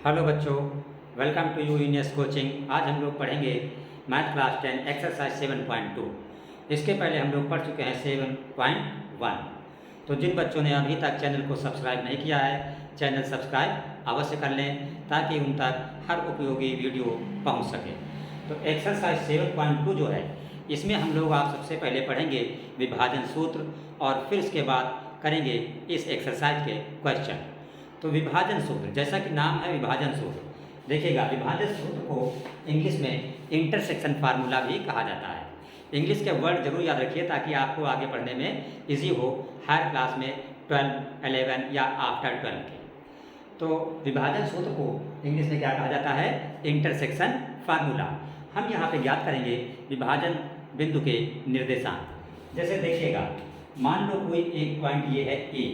Hello बच्चों, welcome to you यूनियस coaching. आज हम लोग पढ़ेंगे मैथ क्लास 10 एक्सरसाइज 7.2। इसके पहले हम लोग पढ़ चुके हैं 7.1। तो जिन बच्चों ने अभी तक चैनल को सब्सक्राइब नहीं किया है, चैनल सब्सक्राइब अवश्य कर लें ताकि उन तक हर उपयोगी वीडियो पहुंच सके। तो एक्सरसाइज 7.2 जो है, इसमें हम लोग आप सबसे पहले पढ़ेंगे विभाजन सूत्र और फिर इसके बाद करेंगे इस एक्सरसाइज के क्वेश्चन। तो विभाजन सूत्र, जैसा कि नाम है विभाजन सूत्र, देखिएगा विभाजन सूत्र को इंग्लिश में इंटरसेक्शन फार्मूला भी कहा जाता है। इंग्लिश के वर्ड जरूर याद रखिए ताकि आपको आगे पढ़ने में इजी हो, हर क्लास में 12, 11 या आफ्टर 12 के। तो विभाजन सूत्र को इंग्लिश में क्या कहा जाता है? Intersection formula. हम यहाँ पे ज्ञात करेंगे विभाजन बिंदु के निर्देशांक। जैसे देखिएगा, मान लो कोई एक पॉइंट ये है ए,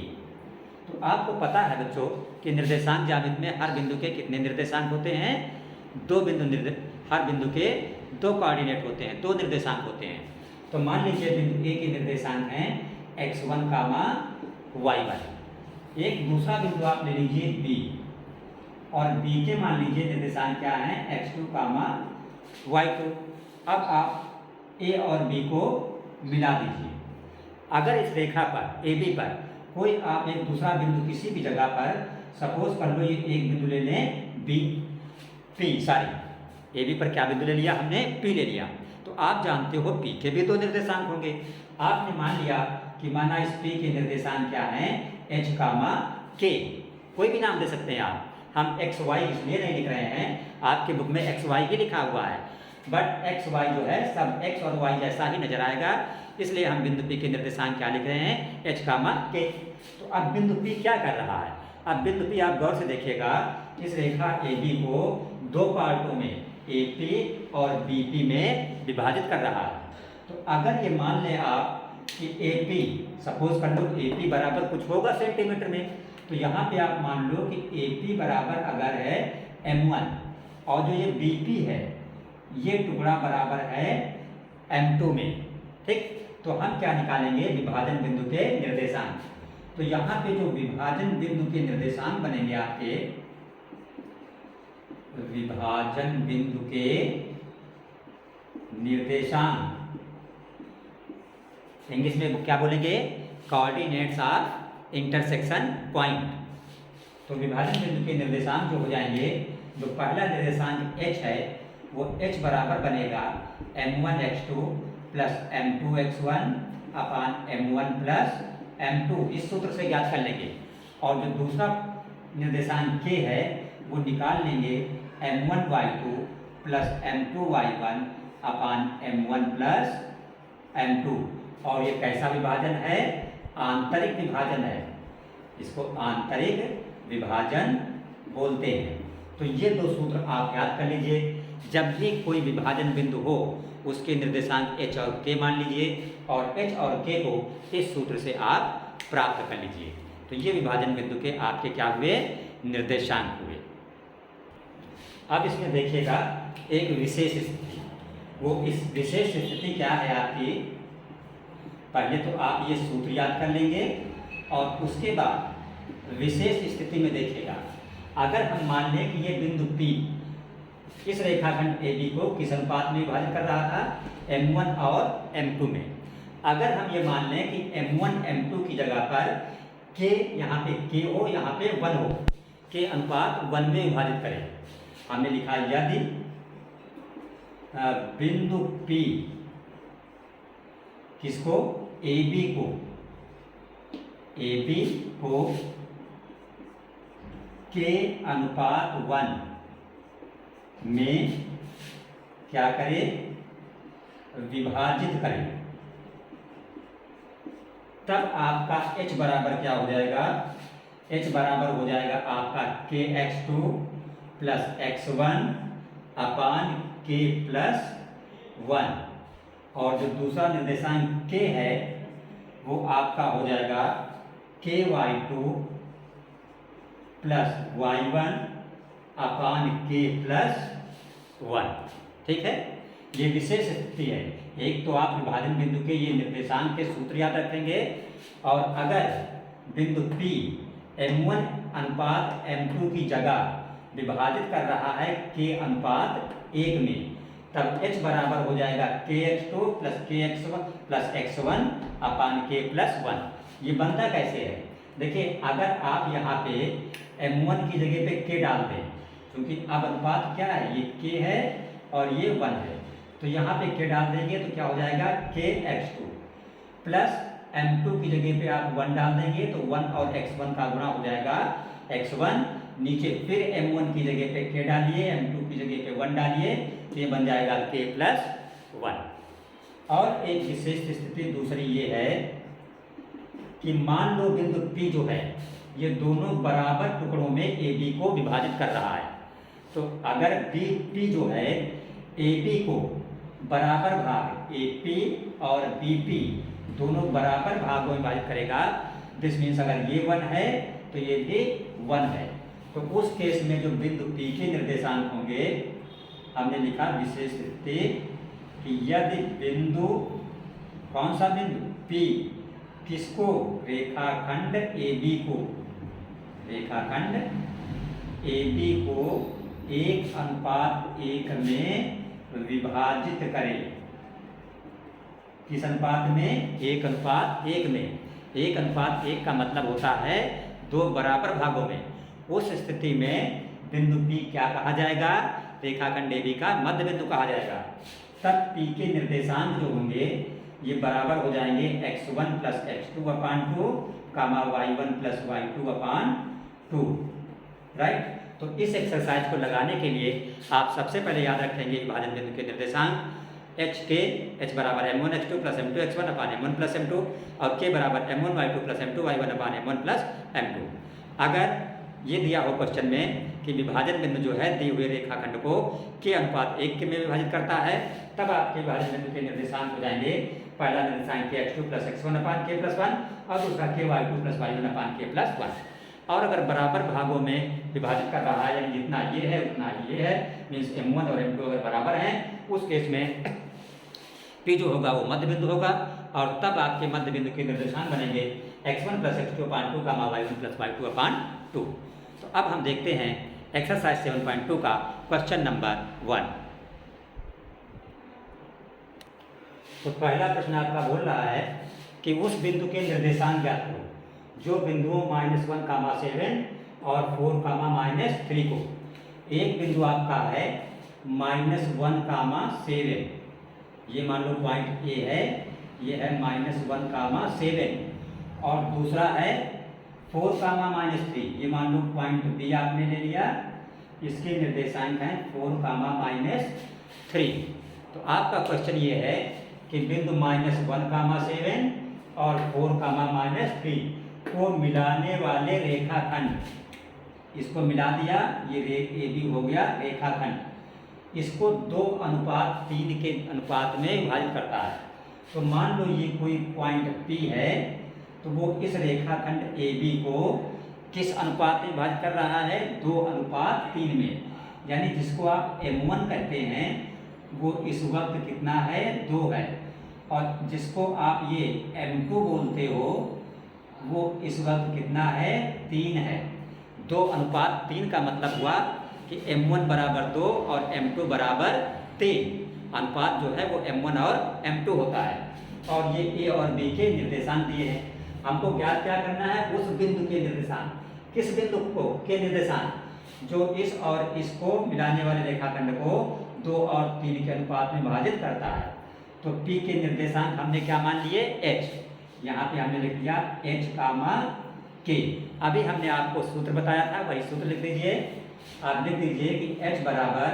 तो आपको पता है बच्चों कि निर्देशांक ज्यामिति में हर बिंदु के कितने निर्देशांक होते हैं? दो बिंदु हर बिंदु के दो कोऑर्डिनेट होते हैं, दो निर्देशांक होते हैं। तो मान लीजिए बिंदु ए के निर्देशांक हैं x1, y1। एक दूसरा बिंदु आप ले लीजिए बी, और बी के मान लीजिए निर्देशांक क्या है? x2, y2। अब आप ए और बी को मिला दीजिए। अगर इस रेखा पर ए बी पर कोई आप एक दूसरा बिंदु किसी भी जगह पर, सपोज कर लो ये एक बिंदु ले लें B P sorry A B पर क्या बिंदु ले लिया हमने? पी ले लिया। तो आप जानते हो पी के भी दो निर्देशांक होंगे। आपने मान लिया कि माना इस पी के निर्देशांक क्या हैं? h, k। कोई भी नाम दे सकते हैं आप। हम एक्स वाई इसलिए नहीं लिख रहे हैं, आपके बुक में एक्स वाई ही लिखा हुआ है, बट एक्स वाई जो है सब एक्स और वाई जैसा ही नजर आएगा, इसलिए हम बिंदु P के निर्देशांक क्या लिख रहे हैं? h, k। तो अब बिंदु P क्या कर रहा है? अब बिंदु P आप गौर से देखिएगा, इस रेखा AB को दो पार्टों में AP और BP में विभाजित कर रहा है। तो अगर ये मान लें आप कि AP, सपोज कर लो AP बराबर कुछ होगा सेंटीमीटर में, तो यहाँ पे आप मान लो कि AP बराबर अगर है m1 और जो ये BP है ये टुकड़ा बराबर है m2 में, ठीक। तो हम क्या निकालेंगे? विभाजन बिंदु के निर्देशांक। तो यहाँ पे जो विभाजन बिंदु के निर्देशांक बनेंगे आपके, विभाजन बिंदु के निर्देशांक इंग्लिश में क्या बोलेंगे? Coordinates of intersection point. तो विभाजन बिंदु के निर्देशांक जो हो जाएंगे, जो पहला निर्देशांक h है वो h बराबर बनेगा m1x2 प्लस m2x1 अपान m1 प्लस m2। इस सूत्र से ज्ञात कर लेंगे। और जो दूसरा निर्देशांक k है वो निकाल लेंगे m1y2 प्लस m2y1 अपान m1 प्लस m2। और ये कैसा विभाजन है? आंतरिक विभाजन है, इसको आंतरिक विभाजन बोलते हैं। तो ये दो सूत्र आप याद कर लीजिए। जब भी कोई विभाजन बिंदु हो उसके निर्देशांक h और k मान लीजिए, और h और k को इस सूत्र से आप प्राप्त कर लीजिए। तो ये विभाजन बिंदु के आपके क्या हुए? निर्देशांक हुए। अब इसमें देखिएगा एक विशेष स्थिति। वो इस विशेष स्थिति क्या है आपकी? पहले तो आप ये सूत्र याद कर लेंगे और उसके बाद विशेष स्थिति में देखिएगा, अगर हम मान लें कि ये बिंदु P इस रेखाखंड AB को किस अनुपात में विभाजित कर रहा था? m1 और m2 में। अगर हम ये मान लें कि m1 m2 की जगह पर k यहाँ पे k हो, यहाँ पे 1 हो, k अनुपात 1 में विभाजित करें। हमने लिखा यदि बिंदु P किसको? AB को k अनुपात 1 में क्या करें? विभाजित करें, तब आपका h बराबर क्या हो जाएगा? h बराबर हो जाएगा आपका kx2 प्लस x1 अपान k प्लस 1। और जो दूसरा निर्देशांक k है वो आपका हो जाएगा ky2 प्लस y1 अपान k प्लस 1, ठीक है। ये विशेष स्थिति है। एक तो आप विभाजन बिंदु के ये निर्देशांक के सूत्र याद रखेंगे, और अगर बिंदु P m1 अनुपात m2 की जगह विभाजित कर रहा है k अनुपात 1 में, तब h बराबर हो जाएगा kx2 plus kx1 plus x1 अपान k प्लस 1। ये बनता कैसे है? देखिए, अगर आप यहाँ पे m1 की जगह पे k डाल दें, क्योंकि अब अनुपात क्या है, ये k है और ये 1 है, तो यहाँ पे k डाल देंगे तो क्या हो जाएगा kx2 प्लस m2 की जगह पे आप 1 डाल देंगे तो 1 और x1 का गुणा हो जाएगा x1, नीचे फिर m1 की जगह पे k डालिए, m2 की जगह पे 1 डालिए, तो ये बन जाएगा k प्लस 1। और एक विशेष स्थिति दूसरी ये है कि मान लो बिंदु P जो है ये दोनों बराबर टुकड़ों में AB को विभाजित कर रहा है, तो अगर P जो है AB को बराबर भाग AP और BP दोनों बराबर भागों में विभाजित करेगा, दिस मीन्स अगर ये 1 है तो ये भी 1 है, तो उस केस में जो बिंदु P के निर्देशांक होंगे, हमने लिखा विशेष स्थिति कि यदि बिंदु, कौन सा बिंदु, P, किसको, रेखाखंड AB को, रेखाखंड AB को 1:1 में विभाजित करें। किस अनुपात में? 1:1 में। 1:1 का मतलब होता है 2 बराबर भागों में। उस स्थिति में बिंदु P क्या कहा जाएगा? रेखाखंड AB का मध्य बिंदु कहा जाएगा। तब P के निर्देशांक जो होंगे ये बराबर हो जाएंगे x1 प्लस x2 अपान 2 कामा y1 प्लस y2 अपान 2, राइट। तो इस एक्सरसाइज को लगाने के लिए आप सबसे पहले याद रखेंगे विभाजन बिंदु के निर्देशांक h बराबर m1 x2 plus m2 x1 अपान m1 प्लस m2 और k बराबर m1 y2 plus m2 y1 अपान m1 प्लस m2। अगर ये दिया हो क्वेश्चन में कि विभाजन बिंदु जो है दिए हुए रेखाखंड को k:1 में विभाजित करता है, तब आपके विभाजन बिंदु के निर्देशांक हो जाएंगे, पहला निर्देशांक kx2 प्लस x1 अपान k प्लस 1 और दूसरा ky2 प्लस y1 अपान k प्लस 1। और अगर बराबर भागों में विभाजित कर रहा है, यानी जितना ये है उतना ये है, मीन्स m1 और m2 अगर बराबर हैं, उस केस में P जो होगा वो मध्य बिंदु होगा और तब आपके मध्य बिंदु के निर्देशांक बनेंगे x1 प्लस x2 अपान 2 कामा y1 प्लस y2 अपान 2। तो अब हम देखते हैं एक्सरसाइज 7.2 का क्वेश्चन नंबर 1। तो पहला प्रश्न आपका बोल रहा है कि उस बिंदु के निर्देशांक ज्ञात करो जो बिंदुओं -1,7 और 4,-3 को, एक बिंदु आपका है -1,7, ये मान लो पॉइंट A है, ये है -1,7 और दूसरा है 4,-3, ये मान लो पॉइंट B आपने ले लिया, इसके निर्देशांक हैं 4,-3। तो आपका क्वेश्चन ये है कि बिंदु -1,7 और 4,-3 को मिलाने वाले रेखाखंड, इसको मिला दिया, ये AB हो गया रेखाखंड, इसको 2:3 के अनुपात में विभाजित करता है। तो मान लो ये कोई पॉइंट P है, तो वो इस रेखाखंड AB को किस अनुपात में विभाजित कर रहा है? 2:3 में, यानी जिसको आप M1 कहते हैं वो इस वक्त कितना है? 2 है, और जिसको आप ये M2 बोलते हो वो इस वक्त कितना है? 3 है। 2:3 का मतलब हुआ कि M1 बराबर 2 और M2 बराबर 3। अनुपात जो है वो M1 और M2 होता है, और ये A और B के निर्देशांक दिए हैं। हमको ज्ञात क्या करना है? उस बिंदु के निर्देशांक। किस बिंदु को के निर्देशांक? जो इस और इसको मिलाने वाले रेखाखंड को 2 और 3 के अनुपात में विभाजित करता है। तो P के निर्देशांक हमने क्या मान लिए? H। यहाँ पे हमने लिख दिया H, K। अभी हमने आपको सूत्र बताया था, वही सूत्र लिख दीजिए। आप लिख दीजिए कि H बराबर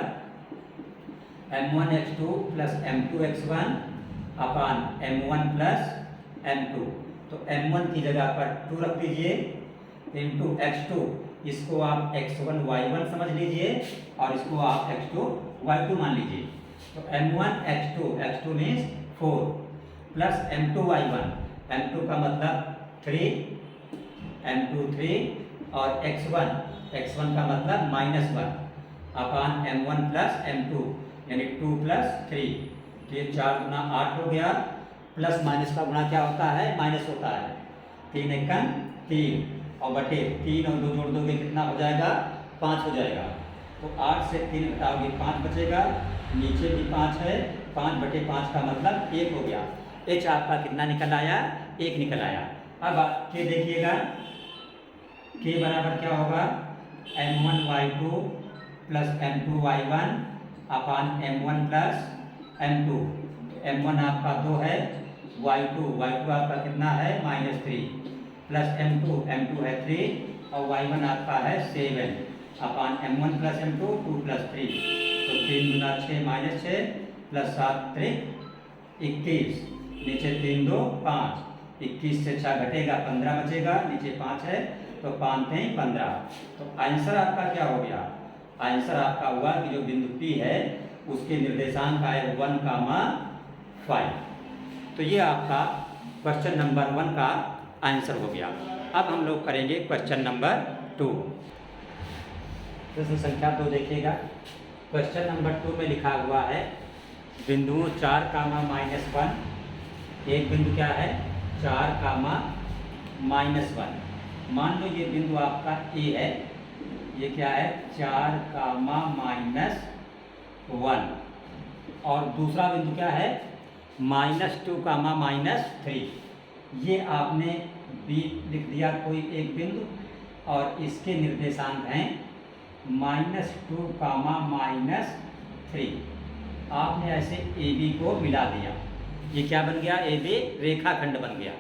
m1 x2 plus m2 x1 अपान m1 प्लस m2। तो m1 की जगह पर 2 रख दीजिए, इंटू x2, इसको आप x1 y1 समझ लीजिए और इसको आप x2 y2 मान लीजिए। तो m1 x2 means 4 plus m2 y1, m2 का मतलब 3, m2 3 और x1 का मतलब -1 अपान m1 प्लस m2 यानी 2 प्लस 3। तो ये 4 गुना 8 हो गया, प्लस माइनस का गुणा क्या होता है? माइनस होता है। 3 एकम 3 और बटे 3 और 2 जोड़ दोगे कितना हो जाएगा? 5 हो जाएगा। तो 8 से 3 घटाओगे 5 बचेगा, नीचे भी 5 है, 5/5 का मतलब 1 हो गया। h आपका कितना निकल आया? 1 निकल आया। अब आप के देखिएगा, के बराबर क्या होगा? m1y2 प्लस m2y1 अपान m1 प्लस m2। m1 आपका 2 है, y2 आपका कितना है? -3 प्लस m2 है 3 और y1 आपका है 7 अपान m1 प्लस m2 2 प्लस 3। तो 3 गुना 6 -6 प्लस 7 3 21, नीचे 3 2 5, 21 से 6 घटेगा 15 बचेगा, नीचे 5 है तो 5 3 15। तो आंसर आपका क्या हो गया? आंसर आपका हुआ कि जो बिंदु P है उसके निर्देशांक आए 1,5। तो ये आपका क्वेश्चन नंबर 1 का आंसर हो गया। अब हम लोग करेंगे क्वेश्चन नंबर 2। प्रश्न संख्या 2 देखिएगा। क्वेश्चन नंबर 2 में लिखा हुआ है बिंदुओं 4, -1। एक बिंदु क्या है? 4, -1। मान लो ये बिंदु आपका ए है, ये क्या है? 4, -1। और दूसरा बिंदु क्या है? -2, -3। ये आपने बी लिख दिया कोई एक बिंदु, और इसके निर्देशांक हैं -2, -3। आपने ऐसे ए बी को मिला दिया, ये क्या बन गया? ए बी रेखाखंड बन गया।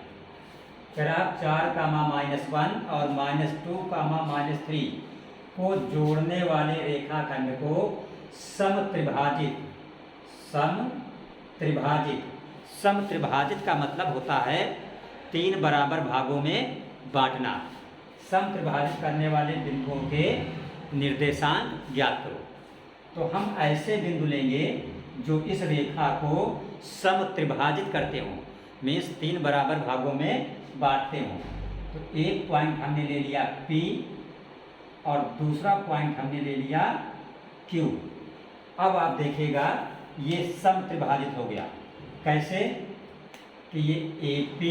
फिर आप 4, -1 और -2, -3 को जोड़ने वाले रेखाखंड को समत्रिभाजित का मतलब होता है 3 बराबर भागों में बांटना। समत्रिभाजित करने वाले बिंदुओं के निर्देशांक ज्ञात करो। तो हम ऐसे बिंदु लेंगे जो इस रेखा को समत्रिभाजित करते हों, मीन्स 3 बराबर भागों में बांटते हों। तो एक पॉइंट हमने ले लिया P और दूसरा पॉइंट हमने ले लिया Q। अब आप देखिएगा ये समत्रिभाजित हो गया। कैसे? कि ये AP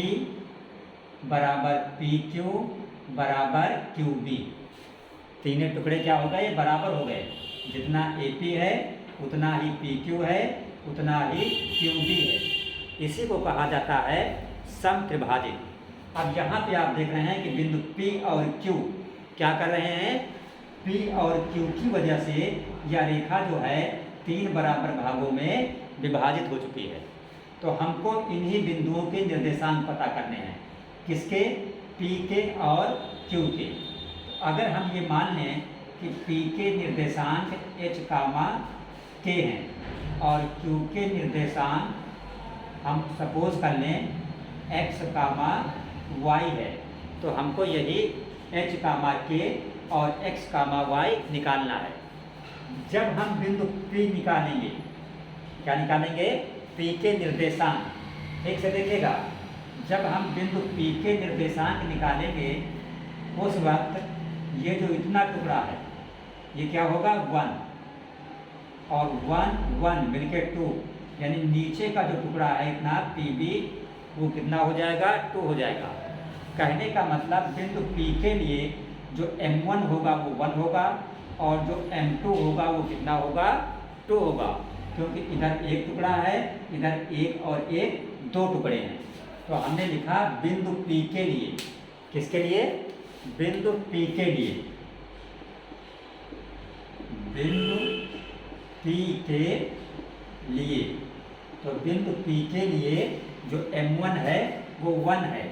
बराबर PQ बराबर QB। तीनों टुकड़े क्या हो गए? ये बराबर हो गए। जितना AP है उतना ही PQ है, उतना ही QB है। इसी को कहा जाता है समत्रिभाजित। अब यहाँ पे आप देख रहे हैं कि बिंदु P और Q क्या कर रहे हैं? P और Q की वजह से यह रेखा जो है 3 बराबर भागों में विभाजित हो चुकी है। तो हमको इन्हीं बिंदुओं के निर्देशांक पता करने हैं। किसके? P के और Q के। अगर हम ये मान लें कि P के निर्देशांक h, k हैं और Q के निर्देशांक हम सपोज कर लें x, y है, तो हमको यही h, k और x, y निकालना है। जब हम बिंदु P निकालेंगे, क्या निकालेंगे? P के निर्देशांक। ठीक से देखिएगा, जब हम बिंदु P के निर्देशांक निकालेंगे उस वक्त ये जो इतना टुकड़ा है ये क्या होगा? 1 और 1 1 मिलके 2, यानी नीचे का जो टुकड़ा है इतना PB वो कितना हो जाएगा? 2 हो जाएगा। कहने का मतलब बिंदु P के लिए जो M1 होगा वो 1 होगा और जो M2 होगा वो कितना होगा? 2 होगा, क्योंकि इधर एक टुकड़ा है, इधर एक और एक 2 टुकड़े हैं। तो हमने लिखा बिंदु P के लिए। किसके लिए? बिंदु P के लिए। बिंदु P के लिए। तो बिंदु P के लिए जो M1 है वो 1 है,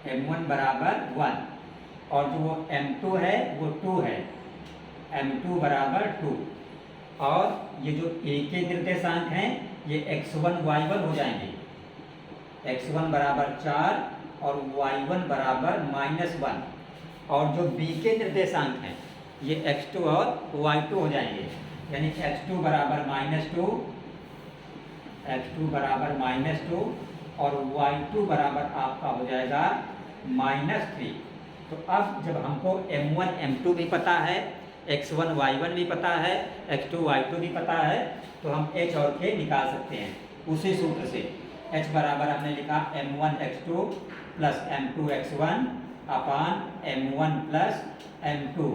M1 बराबर 1, और जो वो M2 है वो 2 है, M2 बराबर 2। और ये जो A के निर्देशांक हैं ये x1 y1 हो जाएंगे। x1 बराबर 4 और y1 बराबर -1। और जो B के निर्देशांक हैं ये x2 और y2 हो जाएंगे, यानी x2 बराबर -2, x2 बराबर -2 और y2 बराबर आपका हो जाएगा -3। तो अब जब हमको M1 M2 भी पता है, x1 y1 भी पता है, x2 y2 भी पता है, तो हम h और k निकाल सकते हैं उसी सूत्र से। h बराबर हमने लिखा m1 x2 plus m2 x1 अपान m1 प्लस m2।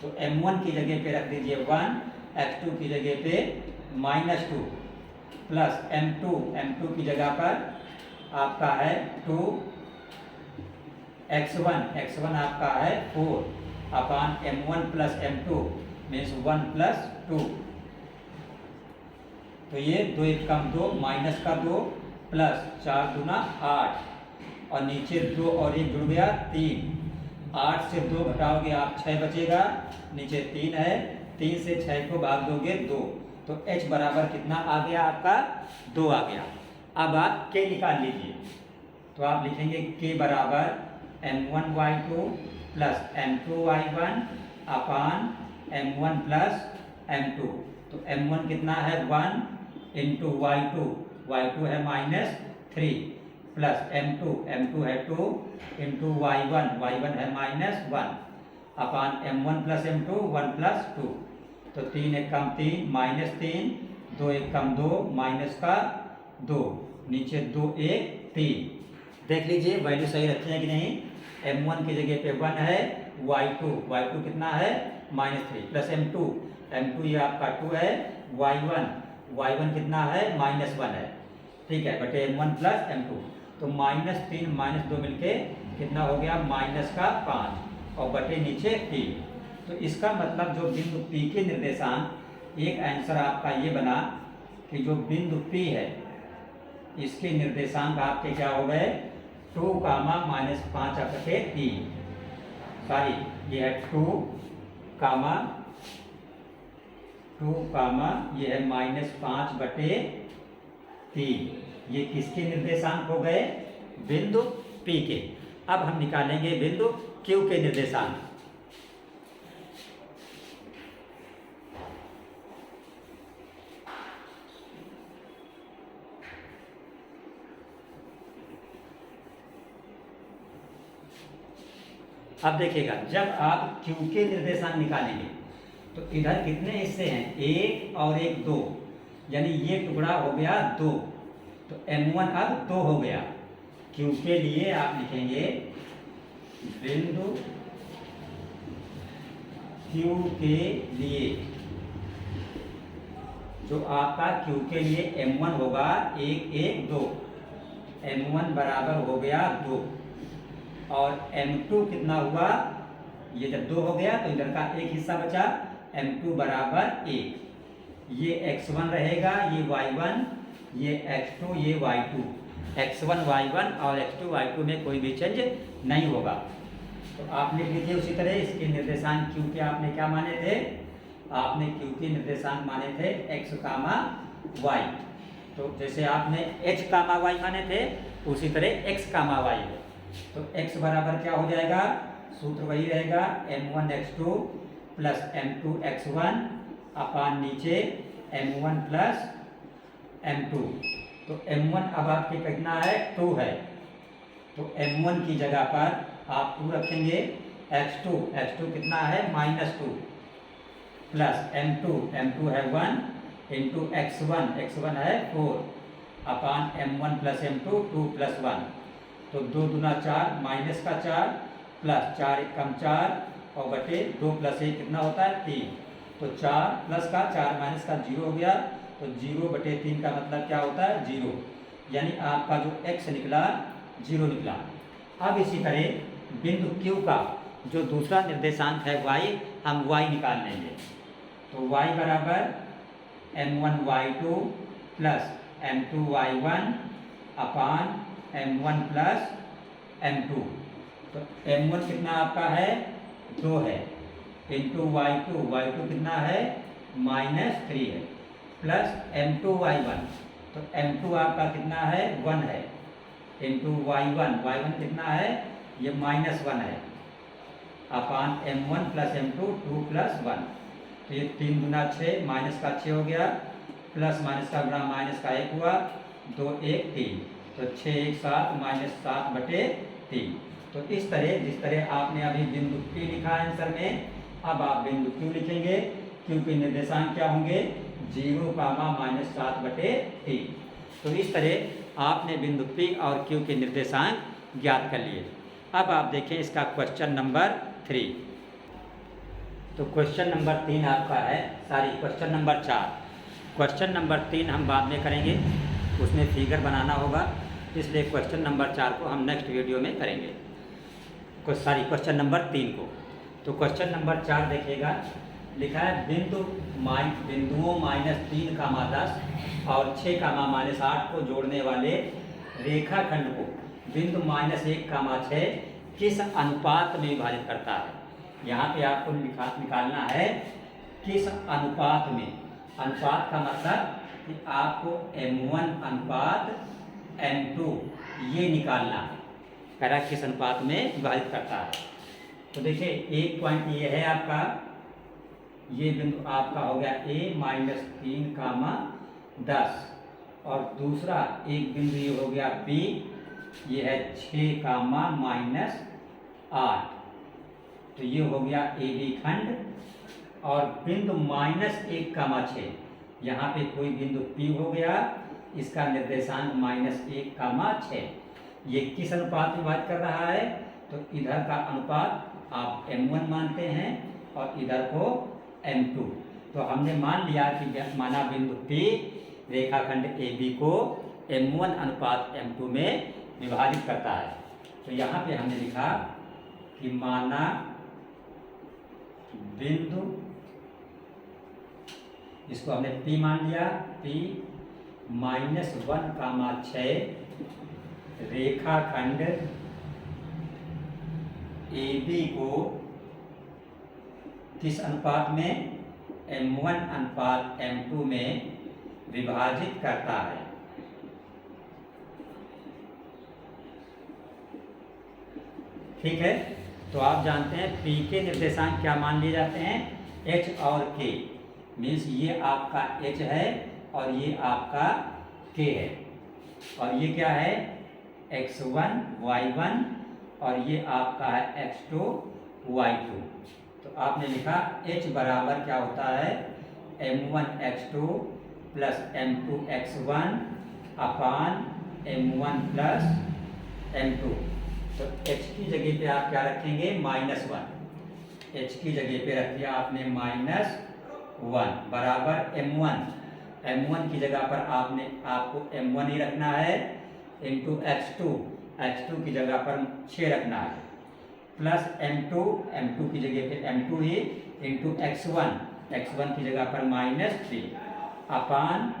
तो m1 की जगह पे रख दीजिए 1, x2 की जगह पे -2 प्लस m2 की जगह पर आपका है 2, x1 आपका है 4 अपान m1 plus m2 means 1 plus 2। तो ये 2 1 कम 2 माइनस का 2 प्लस 4 दूना 8 और नीचे 2 और 1 जुड़ गया 3। 8 से 2 घटाओगे आप 6 बचेगा, नीचे 3 है, 3 से 6 को भाग दोगे 2, तो h बराबर कितना आ गया आपका 2 आ गया। अब आप k निकाल लीजिए, तो आप लिखेंगे k बराबर m1y2 प्लस m2y1 अपान m1 प्लस m2। तो m1 कितना है 1 इंटू y2 है -3 प्लस m2 है 2 इंटू y1 है -1 अपान m1 प्लस m2 1 प्लस 2। तो 3 1 कम 3 -3, 2 1 कम 2 माइनस का 2, नीचे 2 1 3। देख लीजिए वैल्यू सही रखी है कि नहीं। m1 की जगह पे 1 है, y2 कितना है -3 प्लस m2 ये आपका 2 है, y1 कितना है -1 है, ठीक है, बटे m1 प्लस m2। तो -3 -2 मिलके कितना हो गया -5 और बटे नीचे 3। तो इसका मतलब जो बिंदु P के निर्देशांक, एक आंसर आपका ये बना कि जो बिंदु P है इसके निर्देशांक आपके क्या हो गए 2, -5/3। सॉरी ये है 2, ये है -5/3। ये किसके निर्देशांक हो गए बिंदु P के। अब हम निकालेंगे बिंदु Q के निर्देशांक। अब देखिएगा जब आप Q के निर्देशांक निकालेंगे तो इधर कितने हिस्से हैं, 1 और 1 2, यानी ये टुकड़ा हो गया 2, तो m1 अब 2 हो गया। Q के लिए आप लिखेंगे बिंदु Q के लिए, जो आपका Q के लिए m1 होगा 1 1 2, m1 बराबर हो गया 2 और m2 कितना हुआ, ये जब 2 हो गया तो इधर का एक हिस्सा बचा, m2 बराबर 1। ये x1 रहेगा, ये y1, ये x2, ये y2। x1 y1 और x2 y2 में कोई भी चेंज नहीं होगा। तो आप लिख लीजिए उसी तरह इसके निर्देशांक Q के आपने क्या माने थे, आपने Q के निर्देशांक माने थे x, y। तो जैसे आपने h, y माने थे उसी तरह x, y है। तो x बराबर क्या हो जाएगा, सूत्र वही रहेगा m1 x2 plus m2 x1 अपान नीचे m1 प्लस m2। तो m1 अब आपके कितना है 2 है, तो m1 की जगह पर आप 2 रखेंगे, x2 कितना है -2 प्लस m2 है 1 इंटू x1 है 4 अपान m1 प्लस m2 2 प्लस 1। तो 2 दूना 4 माइनस का 4 प्लस 4 1 कम 4 और बटे 2 प्लस 1 कितना होता है 3। तो 4 प्लस का 4 माइनस का 0 हो गया, तो 0 बटे 3 का मतलब क्या होता है 0, यानी आपका जो x निकला 0 निकला। अब इसी तरह बिंदु Q का जो दूसरा निर्देशांक है y, हम y निकाल लेंगे। तो y बराबर m1 y2 plus m2 y1 अपान m1 प्लस m2। तो m1 कितना आपका है 2 है, इंटू y2 कितना है -3 है, प्लस m2 y1। तो m2 आपका कितना है 1 है, इंटू y1 कितना है ये -1 है अपान m1 प्लस m2 2 प्लस 1। तो ये 3 गुना 6 माइनस का 6 हो गया, प्लस माइनस का गुना माइनस का 1 हुआ, 2 1 3। तो 6 1 7 -7/3। तो इस तरह जिस तरह आपने अभी बिंदु P लिखा है आंसर में, अब आप बिंदु Q लिखेंगे। Q के निर्देशांक क्या होंगे 0, -7/3। तो इस तरह आपने बिंदु P और Q के निर्देशांक ज्ञात कर लिए। अब आप देखें इसका क्वेश्चन नंबर 3। तो क्वेश्चन नंबर 3 आपका है, क्वेश्चन नंबर 4। क्वेश्चन नंबर 3 हम बाद में करेंगे, उसमें फिगर बनाना होगा, इसलिए क्वेश्चन नंबर 4 को हम नेक्स्ट वीडियो में करेंगे। क्वेश्चन नंबर 3 को। तो क्वेश्चन नंबर 4 देखिएगा, लिखा है बिंदुओं -3, 10 और 6, -8 को जोड़ने वाले रेखाखंड को बिंदु -1, 6 किस अनुपात में विभाजित करता है। यहाँ पे आपको निकालना है किस अनुपात में। अनुपात का मतलब कि आपको M1 अनुपात M2 ये निकालना है, कह रहा किस अनुपात में विभाजित करता है। तो देखिए एक पॉइंट ये है आपका, ये बिंदु आपका हो गया A -3, 10 और दूसरा एक बिंदु ये हो गया B, ये है 6, -8। तो ये हो गया AB खंड और बिंदु -1, 6 यहाँ पे कोई बिंदु P हो गया, इसका निर्देशांक -1, 6। ये किस अनुपात में बात कर रहा है, तो इधर का अनुपात आप M1 मानते हैं और इधर को M2। तो हमने मान लिया कि माना बिंदु P रेखाखंड AB को M1 अनुपात M2 में विभाजित करता है। तो यहाँ पे हमने लिखा कि माना बिंदु, इसको हमने P मान लिया, P -1, 6 रेखाखंड AB को किस अनुपात में, M1 अनुपात M2 में विभाजित करता है। ठीक है, तो आप जानते हैं P के निर्देशांक क्या मान लिए जाते हैं, H और K। मीन्स ये आपका H है और ये आपका K है, और ये क्या है x1, y1 और ये आपका है x2, y2। तो आपने लिखा H बराबर क्या होता है, M1x2 प्लस M2x1 अपान M1 प्लस M2। तो H की जगह पे आप क्या रखेंगे, -1। H की जगह पे रख दिया आपने -1 बराबर M1 की जगह पर आपको M1 ही रखना है, इंटू x2 की जगह पर 6 रखना है, प्लस M2 की जगह पे M2 ही, इंटू x1 की जगह पर -3 अपान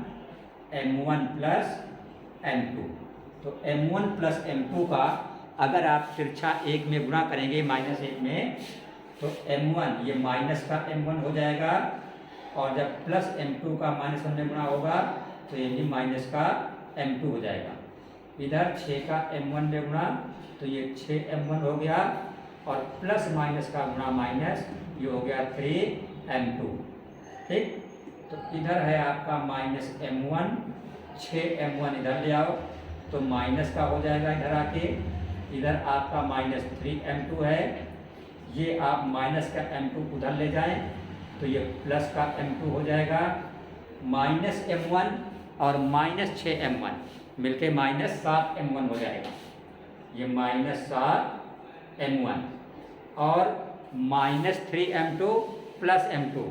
M1 प्लस M2। तो M1 प्लस M2 का अगर आप तिरछा 1 में गुणा करेंगे -1 में, तो M1 ये माइनस का M1 हो जाएगा, और जब प्लस M2 का -1 में गुणा होगा तो ये भी माइनस का M2 हो जाएगा। इधर 6 का M1 में गुणा तो ये 6M1 हो गया, और प्लस माइनस का गुणा माइनस, ये हो गया 3M2। ठीक, तो इधर है आपका -M1, 6M1 इधर ले आओ तो माइनस का हो जाएगा इधर आके, इधर आपका -3M2 है, ये आप माइनस का M2 उधर ले जाएं तो ये प्लस का M2 हो जाएगा, -M1 और -6M1 मिलके -7M1 हो जाएगा, ये -7M1 और -3M2 प्लस M2,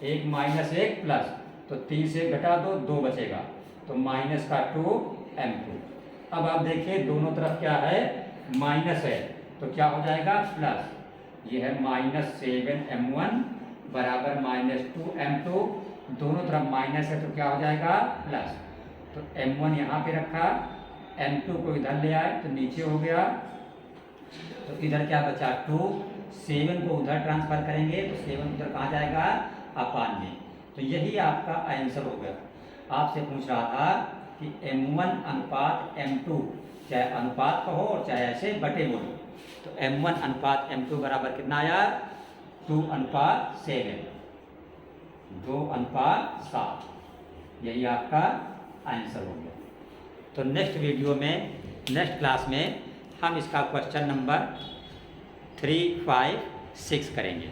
एक माइनस एक प्लस, तो 3 से घटा दो 2 बचेगा, तो -2M2। अब आप देखिए दोनों तरफ क्या है, माइनस है, तो क्या हो जाएगा प्लस, ये है -7M1 बराबर -2M2, दोनों तरफ माइनस है तो क्या हो जाएगा प्लस। तो M1 यहाँ पे रखा, M2 को इधर ले आए तो नीचे हो गया, तो इधर क्या बचा 2, 7 को उधर ट्रांसफर करेंगे तो 7 उधर कहाँ जाएगा, अपान में। तो यही आपका आंसर हो गया। आपसे पूछ रहा था कि M1 अनुपात M2, चाहे अनुपात कहो और चाहे ऐसे बटे बोलो, तो M1 अनुपात M2 बराबर कितना आया, 2:7, 2:7, यही आपका आंसर हो गया। तो नेक्स्ट वीडियो में, नेक्स्ट क्लास में हम इसका क्वेश्चन नंबर 3, 5, 6 करेंगे।